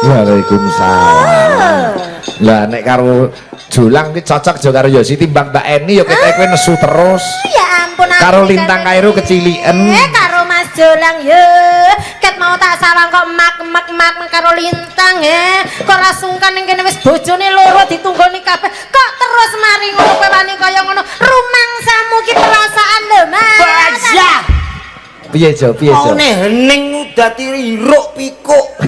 Waalaikumsalam. Lah nek karo Julang ki cocok jo karo Yosi timbang Mbak Eni yo ketek kowe nesu terus. Ya ampun aku. Karo Lintang Kairu keciliken. Karo Mas Julang yo. Ket mau tak sawang kok mak karo Lintang kok ora sungkan ning kene wis bojone loro ditunggoni kabeh. Kok terus mari ngono kowe wani kaya ngono. Rumangsamu ki perasaan lho, Mas. Baja. Piye Jo? One hening dadi iruk pikuk.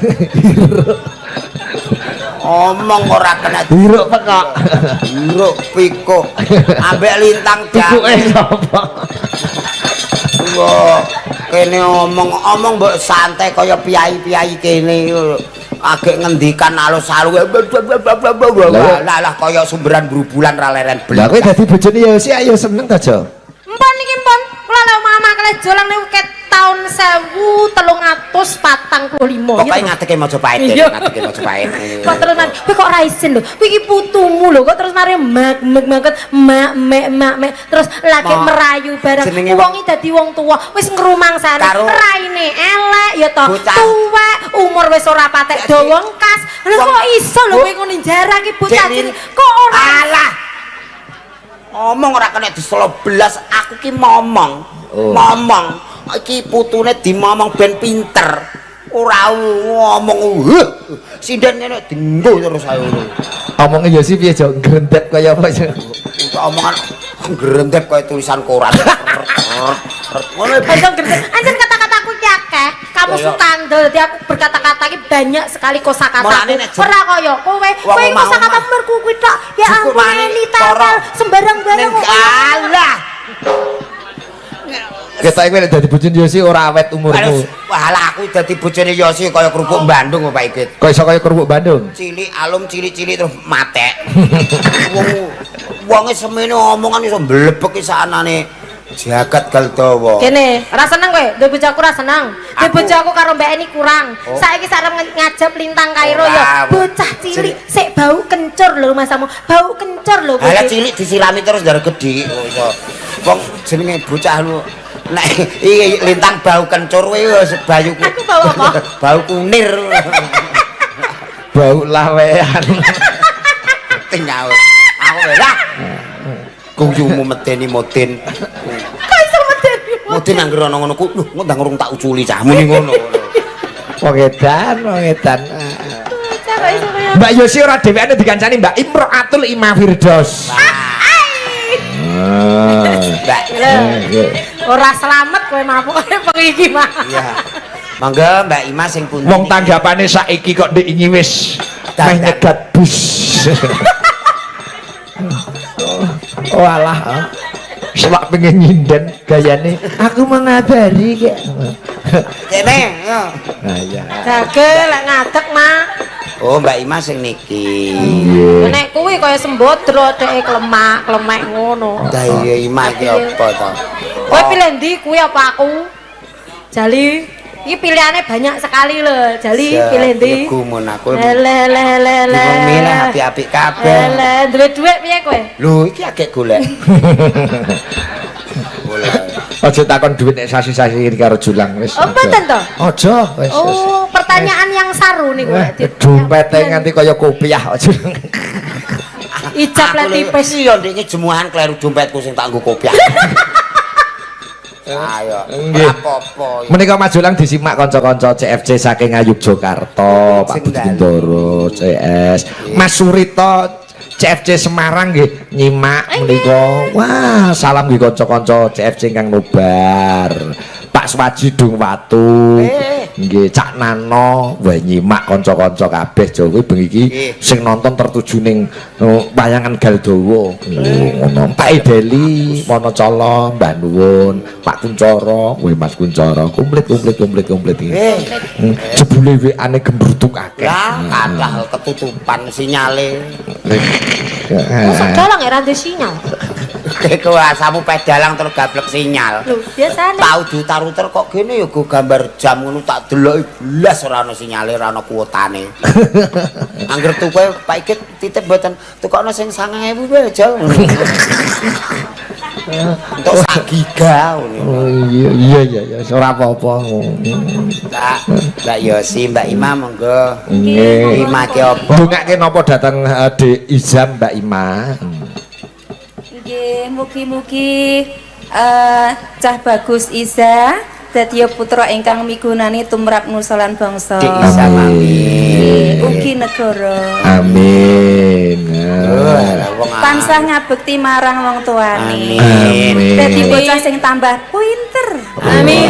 Omong ora kena Hiruk pekok. iruk pikuk. Ambek Lintang Pikuke jane. sapa? Wah, kene omong mbok santai kaya piyai-piyai kene. Agek ngendikan alus-alus. Lah kaya sumberan brubulan ra leren Lah kowe dadi bojone Yosi ayo seneng ta Jo? Mpun niki mpun, kula lek mama kalih Julang niku ket taun 1345. Pokoke ngadeke Majapahit, ngadeke Majapahit. Kok terus mari, kowe kok ra isin lho. Kowe iki putumu lho, kok terus mari mak terus lagi merayu bareng. Wong iki dadi wong tuwa, wis ngrumangsani. Raine elek ya to, tuwek, umur wis ora patek dawa engkas. Lha kok iso lho kowe ngono jarak iki bocah cilik. Kok ora alah. Omong ora kena diselo belas, aku ki momong. Momong. Iki putune dimomong ben pinter. Ora ngomong sinden ngene dinggo terus ayo. Omonge Yosi piye Jo? Grendep kaya apa Jo? Omongan grendep kaya tulisan koran. Ngono anjen kata-kataku iki akeh. Kamu suka ndol, dadi aku berkata-kata iki banyak sekali kosakataku. Ora kaya kowe. Kowe kosakata merku kuwi tok. Ya ampun literal sembarang-barang. Alah. Ketok kowe dadi bojone Yosi ora awet umurmu. Walah aku dadi bojone Yosi kaya kerupuk Bandung Pak Ikit. Kok iso kaya kerupuk Bandung? Cilik alum cilik-cilik terus matek. Wonge semene omongan iso mlebek iki sanane jagat Galdawa. Kene, ora seneng kowe, duwe bojoku ora seneng. Duwe bojoku karo Mbak Eni kurang. Saiki sarep ngajab Lintang Kairu ya. Bocah cilik sik bau kencur lho Mas Samu. Bau kencur lho kowe. Lah cilik disirami terus ndar gedhi kok iso. Wong jenenge bocah lu nek iki Lintang bau kencur kowe wis bayu. Aku bau apa? Bau kunir. Bau lawean. Tinggal. Aku lah. Kuyumu medeni moden. Kok iso medeni moden anggere ana ngono ku. Lho, ndang urung tak uculi cah muni ngono. Wong edan. Mbak Yosi ora dhewekane dikancani Mbak Imro'atul Imam Firdaus. Mbak. Ora selamat kowe mampu pengiki mah. Iya. Mangga Mbak Ima sing pundi. Wong tanggapane saiki kok ndek iki wis meh nyegat bus. Oh alah. Selak pengen nyinden gayane. Aku mengabari kek. Kene, yo. Nah iya. Jage lek ngadeg mah. Oh, Mbak Ima sing niki. Nek kuwi kaya sembodro dhek klemek ngono. Lah iya Ima iki apa to? Kowe pilih ndi kuwi apa aku? Jali, iki pilihannya banyak sekali lho. Jali pilih ndi? Gumun aku. Le. Milih apik-apik kabeh. Duwe dhuwit piye kowe? Lho, iki akeh golek. Aja takon duit nek sasi-sasi iki karo Julang wis. Oh, mboten to? Aja wis. Oh, pertanyaan yang saru niku. Dompete nganti kaya kopiah aja. Ijab lan tipis. Iya, ndek jemuhan kleru dompetku sing tak nggo kopiah. Ayo, ora apa-apa. Menika Mas Julang disimak kanca-kanca CFC saking Yogyakarta, Pak Budindoro, CS, Mas Surito CFC Semarang nggih nyimak menika. Wah, salam nggih kanca-kanca CFC ingkang nobar. Pak Swaji Dung Watu. Nggih Cak Nano, wah nyimak kanca-kanca kabeh Jawa bengi iki sing nonton tertuju ning wayangan Galdawa. Ngono. Pak Ideli, Monocolo, Mbah Nuwun, Pak Kuncoro, weh Mas Kuncoro, komplit iki. Jebule WA-ne gembruduk akeh. Lah, kathah ketutupan sinyale. Mosok dalang ya rantai sinyal. Iku asamu pedalang terus gablek sinyal. Lho, biasane. Tau diutar-utar kok kene ya go gambar jam ngono tak deloki blas ora ana sinyale, ora ana kuotane. Angger tuku Pak Ikit titip mboten tukokno sing 9.000 wae aja. Untuk sak giga Oh iya ora apa-apa. Mbak Yosi, Mbak Ima monggo. Nggih. Ima ki apa? Ndongake napa dateng Dik Izam Mbak Ima? Nggih, mugi-mugi Cah Bagus Iza dadi putra ingkang migunani tumrap nusa lan bangsa. Dik Izam amin. Ugi negara. Amin. Tansah ngabekti marang wong tuane. Amin. Dadi bocah sing tambah pinter. Amin.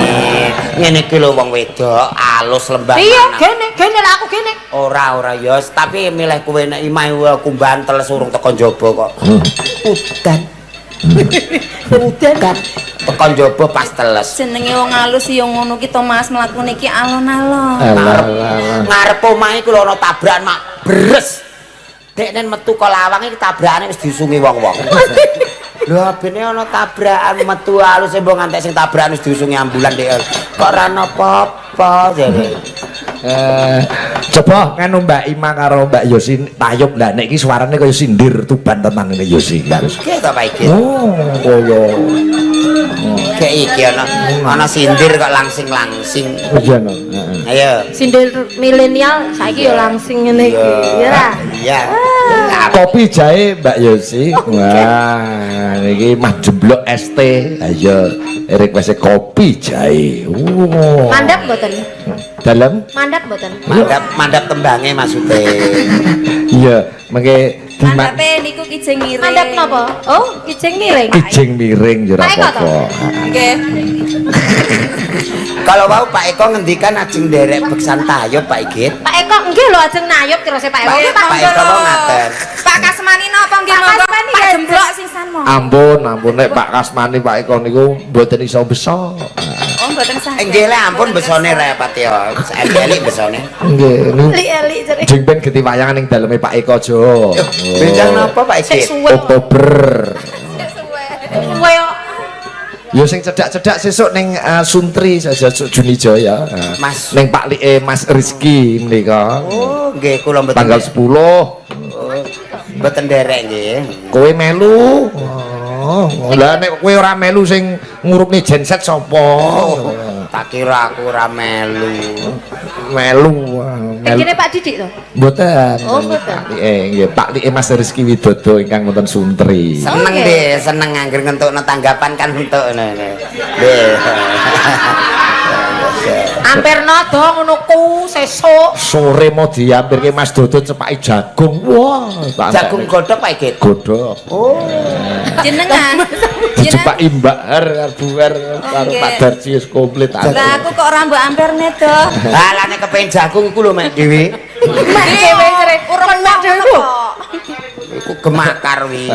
Ngene iki lho wong wedok alus lembah. Iya, gene lah aku gene. Ora Yos, tapi milih kowe nek Imah aku bantel surung teko njaba kok. Udan. Udan kan teko njaba pas teles. Jenenge wong alus ya ngono ki Thomas mlakune iki alon-alon. Ngarep omahe ku lho ana tabrakan mak bres. Dekne metu kok lawange tabrakane wis diusungi wong-wong. Lho bene ana tabrakan metu alus mbok ngantek sing tabrakan wis diusungi ambulan dek. Kok ora ana apa-apa jare. Coba kan Mbak Ima karo Mbak Yosi tayub lah nek iki suarane kaya sindir tuban tenan ngene Yosi harus. Ki ta Pak iki. Oh, kaya. Kayak iki ana sindir kok langsing-langsing. Iya no. Ayo. Sindir milenial saiki ya langsing ngene iki. Ya ra. Iya. Kopi jahe Mbak Yosi. Wah, niki mah jemblok ST. Ayo, request kopi jahe. Mandap mboten? Dalam Mandap mboten? Mandap tembange maksude. iya, mengke Mandape niku kijing miring. Mandap napa? Oh, kijing miring. kijing miring yo ora Pak Eko apa-apa. Nggih. Kalau mau Pak Eko ngendikan ajeng nderek beksan tayub Pak Igit. Pak Eko nggih lho ajeng nayub terus Pak Eko. Pak Eko mau ngaten. Pak Kasmani napa nggih Pak monggo Kasmani Pak ya, Jemblok sisan monggo. Ampun nek Pak Kasmani Pak Eko niku mboten iso beso. Oh mboten saged. Nggih le ampun besone repot ya. Elik besone. Nggih, niku Eli-eli jare. jeng ben geti wayangan ning daleme Pak Eko Jo. Bendang napa Pak Sik Igit? suwe. Oktober. Suwe yo. Ya sing cedak-cedak sesuk ning Suntri saja Juni Jaya. Mas. Ning Pak Mas Rizky menika. Oh, nggih kula mboten. Tanggal 10 mboten nderek nggih. kowe melu. Oh, lah nek kowe ora melu sing ngurupne genset sapa? Tak kira aku ora melu. Melu. Kene Pak Didik to? Mboten. Oh, mboten. Nggih, Pak Mas Rizky Widodo ingkang wonten Suntri. Seneng Oke. deh, seneng angger ngentukno tanggapan kan entukno. Nggih. Hampir nado ngono ku sesuk. Sore mau diampirke Mas Dodo cepaki jagung. Wah, tak Jagung godhog Pak Igit. godhog. Oh. Jenengan. Dicepaki Mbak Har buar karo Nggih. Pak Darji wis komplit. Lah aku kok ora mbok amperne to. Lah nek kepengin jagung iku lho mek dhewe. Mak dhewe jare. Urung mak dhewe. Iku gemakar wi.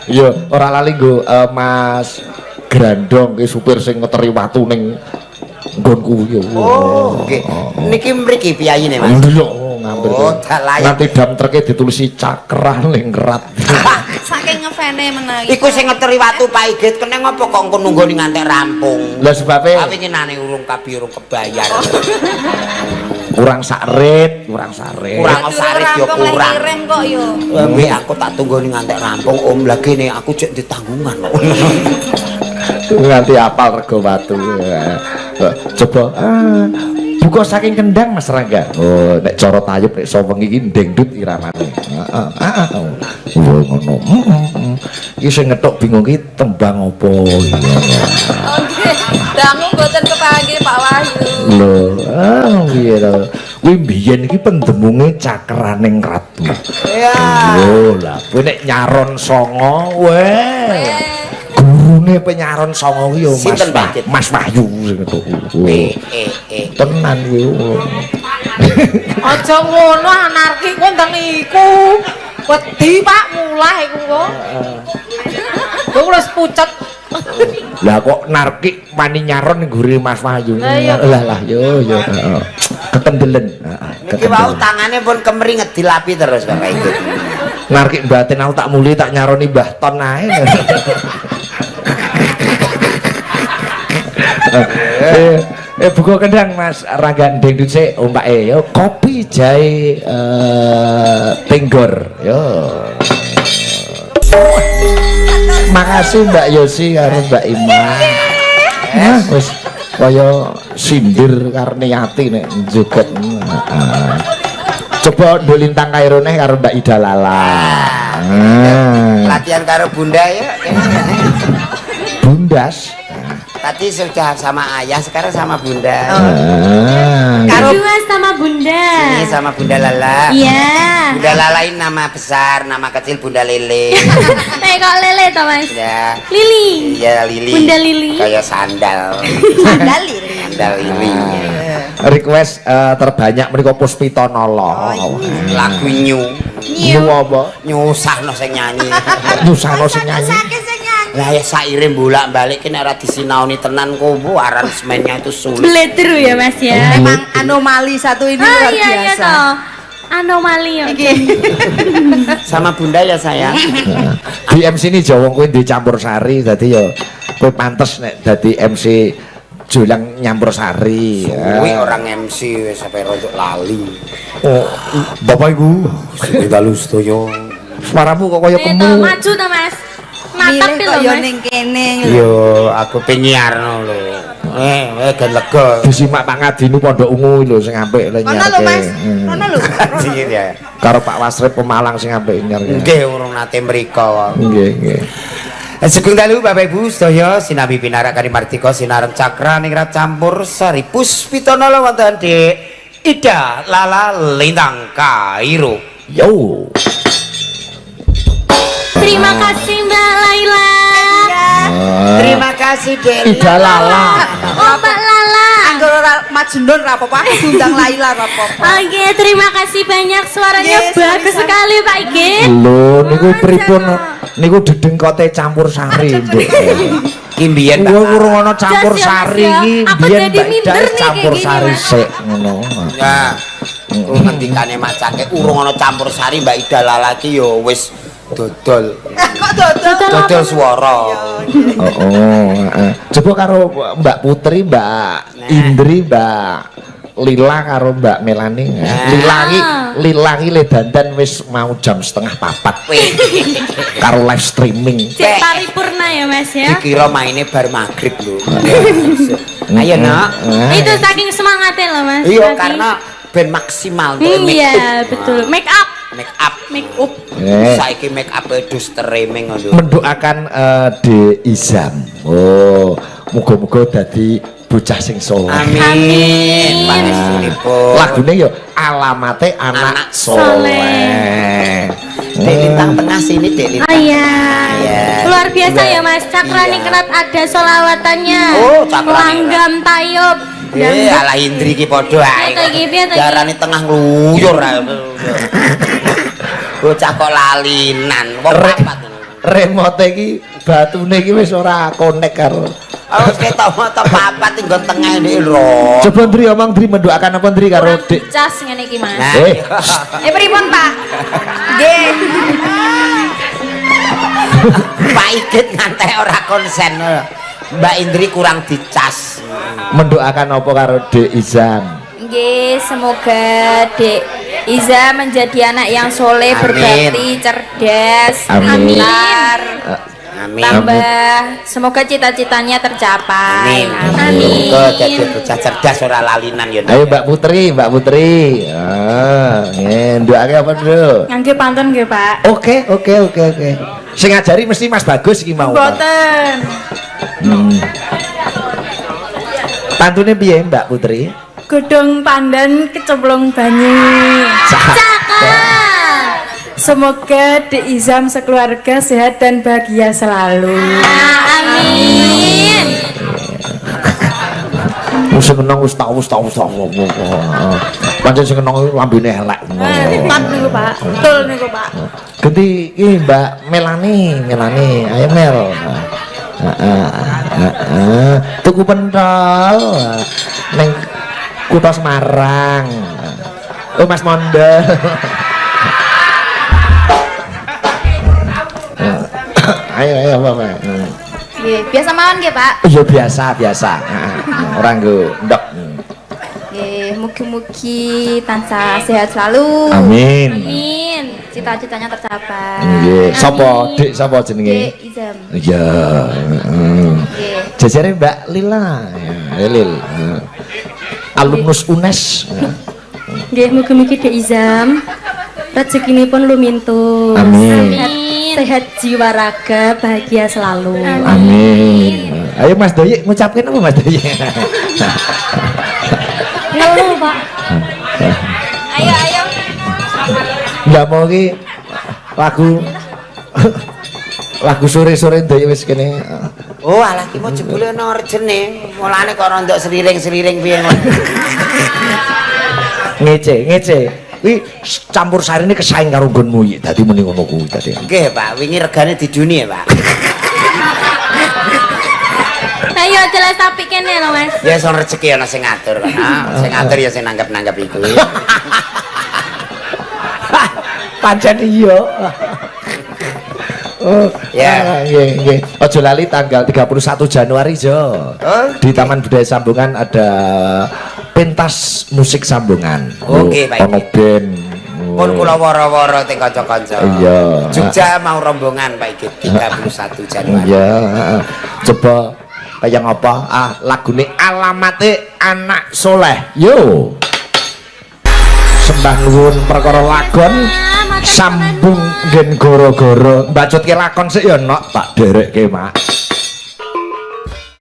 Iya, ora lali nggo Mas Grandong ki supir sing ngeteri watu ning nggonku yo. Oh, nggih. Niki mriki piyayine Mas. Lho, ngampir. Oh, tak layak. Nanti dam treke ditulisi cakrah lingkrat. Saking ngefene menawi. Iku sing ngeteri watu Pak Igit keneng apa kok engko nunggoni ngantek rampung. Lah sebabe Tapi ngenane urung kabeh urung kebayar. kurang sakrit, kurang sakrit. Kurang sarit yo kurang. Ngirim kok yo. Mbek aku tak tunggoni ngantek rampung Om lagi nih aku cek ditanggungan. Nganti apal rego watu. Coba buka saking kendang Mas Rangga. Oh, nek cara tayub nek saweng iki ndengdut iramane. Heeh. Oh, ngono. Iki sing ngethuk bingung ki tembang apa iki. Oke. Dangu mboten kepanggih Pak Wahyu. Lho, piye to? Kuwi mbiyen iki pendemunge cakraning ratu. Ya. Lho, lah kowe nek nyaron songo, weh. Gurune penyaron songo ki yo Sinten, Pak Igit? Mas Wahyu sing ngethuk. Tenan kuwi. Aja ngono anarki ku ndang iku. Wedi Pak mulai iku kok. Kok wis pucet. Lah kok narki wani nyaron ning gure Mas Wahyu. Lah, iya. Lah yo heeh. Ketendelen. Niki wau tangane pun kemring dilapi terus Pak Igit. Narki batin aku tak muli tak nyaroni Mbah Ton ae. Buka kendang Mas Rangga ndeng sik ompake yo kopi jahe Tenggor yo. Makasih Mbak Yosi karo Mbak Ima. Nah, wis kaya sindir Karniati nek joget. Coba nduk lintang kairone karo Mbak Ida Lala. Latihan karo Bunda ya. Bundas. Tadi sudah sama ayah, sekarang sama Bunda. Kedua sama Bunda. Ini sama Bunda Lala. Iya. Bunda Lala ini nama besar, nama kecil Bunda Lele. Kok Lele toh Mas? Ya. Lili. Iya Lili. Bunda Lili. Kayak sandal. Sandal Lili. Sandal Lili. Request terbanyak menika Puspita Nala. Lagu New. New apa? Nyusahno sing nyanyi. Nyusahno sing nyanyi. Lah ya saire bolak-balik ki nek ora disinaoni tenan kowe aransemennya itu sulit. Bledru ya Mas ya. Memang anomali satu ini luar Iya iya biasa. toh. Anomali ya. Sama Bunda ya saya. Di MC ini Jawa kowe di campur sari dadi ya kowe pantes nek dadi MC Jolang nyampur sari. Kuwi orang MC wis sampe rodok lali. Oh, Bapak Ibu, Sing dalu sedaya. suaramu kok kaya Itu kemu. maju toh Mas. Mantap Milih lho kaya Mas. ning kene. Yo aku penyiarno lho. Gen lega. Disimak Pak Ngadini Pondok Ungu lho sing apik le Ono lho nyarke. Mas. Ono lho. Iya ya. Karo Pak Wasrip Pemalang sing apik nyarke. Nggih urung nate mriko. Nggih, nggih. Sugeng dalu Bapak Ibu sedaya sinambi pinarak kali martika sinareng cakra ningrat campur sari Puspita Nala wonten Dik Ida Lala Lintang Kairo. Yo. Terima kasih Mbak Laila. Terima kasih Dik Ida Lala. Oh Mbak Lala. Anggur ora Majnun ra apa-apa, aku diundang Laila ra apa-apa. Oke, terima kasih banyak suaranya Yes, bagus Lisa. sekali Pak Ige. Lho niku pripun niku dedengkote campur sari, Mbok. Ki mbiyen Wah, urung ana campur Jas ya, Mas, sari ya. iki, Aku biyen jadi Mbak Ida minder nih campur kayak gini, sari Mas. sik ngono. ya ngendikane macake urung ana campur sari Mbak Ida Lala ki yo wis dodol. Kok dodol? Dodol swara. Heeh. Coba karo Mbak Putri, Mbak Indri, Mbak Lila karo Mbak Melani. Lila ki le dandan wis mau jam 3:30 karo live streaming. Cek paripurna ya Mas ya. Dikira maine bar magrib lho. Ayo nak. Itu saking semangatnya loh Mas. Iya tadi. karena ben maksimal untuk make Iya up. betul. Make up. Make up. Make up. Saiki make up e dus streaming lho. Mendoakan De Izam. Oh, muga-muga dadi bocah sing soleh. Amin. Panestunipun. Lagune yo alamate anak soleh. Dek lintang tengah sini Dek lintang. Oh iya. Iya. Luar biasa Iya. ya Mas. Cakra Iya. Ningrat ada solawatannya. Oh, Cakra Langgam tayub. Ala Indri ki padha ae. Piye to iki, piye to iki? Darane tengah ngluyur ae. Bocah kok lalinan. Wong papat. Remote iki batune iki wis ora konek karo. Wis ketok moto papat tinggal tengah ndek lho. Coba Ndri omong Ndri mendoakan apa Ndri karo Kurang Dik. cas ngene iki Mas. Nah, Pripun Pak? Nggih. Pak Igit ngantek ora konsen. Mbak Indri kurang dicas. Mendoakan apa karo Dik Izam. Nggih, semoga Dek Iza menjadi anak yang soleh, Amin. berbakti, cerdas, Amin. pintar, Amin. tambah semoga cita-citanya tercapai. Amin. Kok jadi bocah cerdas ora lalinan ya. Ayo Mbak Putri, Mbak Putri. Ndoake apa Ndro? Ngangge pantun nggih Pak. Oke. Sing ngajari mesti Mas Bagus iki mau. Boten. Pantune piye Mbak Putri? Godhong pandan kecemplung banyu. Cakep. Semoga Dek Izam sekeluarga sehat dan bahagia selalu. Amin. Sing kenong wis tau. Pancen sing kenong lambene elek. Tepat niku Pak. Betul niku Pak. Ganti iki Mbak Melani. Ayo Mel. Tuku pentol neng Kutha Semarang. Oh Mas Mondel. Ayo Bapak. Nggih, biasa mawon nggih, Pak. Iya biasa. Orang nggo ndok. Nggih, Nggih, mugi-mugi tansah sehat selalu. Amin. Amin. Cita-citanya tercapai. Nggih. Sapa? Amin. Dik sapa jenenge? Dek Izam. Iya. Nggih. Jajare Mbak Lila. Ya, Lil. Alumnus UNES. Nggih, mugi-mugi Dek Izam rezekinipun lumintu. Amin. Sehat jiwa raga, bahagia selalu. Amin. Ayo Mas Doyik ngucapin apa Mas Doyik? Ngeluh, Pak. Ayo, ayo. Enggak mau ki lagu sore-sore Doyik wis kene. Oh alah ki mau jebule ana rejene mulane kok rondok seliring-seliring piye ngono. Ngece. Kuwi campur sarine kesaing karo nggonmu iki. Dadi muni ngono kuwi dadi. Nggih Pak, wingi regane diduni ya Pak. Ayo jelas tapi kene lho Mas. Ya son rezeki ana sing ngatur kan. Sing ngatur ya sing nanggap-nanggap iku. Pancen iya. Oh, ya. Nggih. Aja lali tanggal 31 Januari Jo. Di Taman Budaya Sambungan ada pentas musik sambungan. Oke, baik. Ono band. Pun kula wara-wara teng kanca-kanca. Iya. Jogja mau rombongan Pak iki 31 Januari. Iya. Coba kayak apa? Lagune Alamate Anak Soleh. Yo. Sembah nuwun perkara lagon sambung nggen goro-goro. Mbacutke lakon sik ya nok tak derekke, Mak.